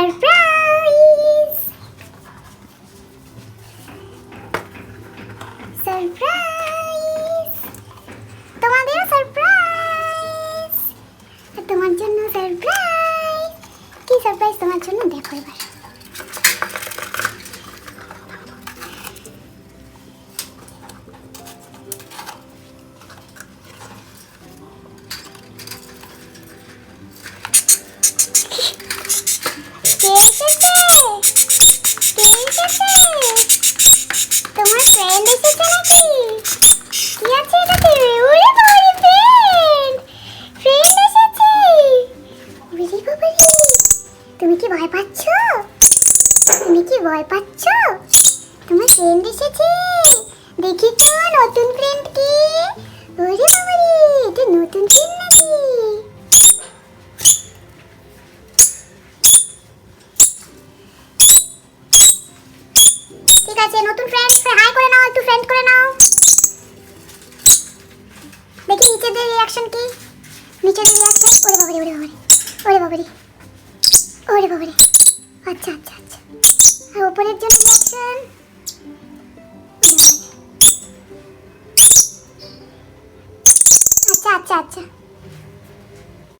Surprise surprise, তোমাদের surprise, তোমার জন্য সারপ্রাইজ। কি সারপ্রাইজ তোমার জন্য দেখো এবার। তোমার ফ্রেন্ড এসেছে নাকি? কি আছে এটাতে? ওরে বাবারে, ফ্রেন্ড ফ্রেন্ড এসেছে। ওরে বাবারে, তুমি কি ভয় পাচ্ছ? তুমি কি ভয় পাচ্ছ? তোমার ফ্রেন্ড এসেছে, দেখি তো নতুন ফ্রেন্ড কি। ওরে বাবারে, এটা নতুন ফ্রেন্ড নাকি? ঠিক আছে, নতুন ফ্রেন্ড, হাই করে নাও, একটু ফ্রেন্ড করে নাও। দেখি নিচেদের রিঅ্যাকশন কি। নিচেদের রিঅ্যাকশন, ওরে বাবারে ওরে বাবারে ওরে বাবারে ওরে বাবারে। আচ্ছা আচ্ছা আচ্ছা, আর উপরের জন্য রিঅ্যাকশন। আচ্ছা আচ্ছা আচ্ছা।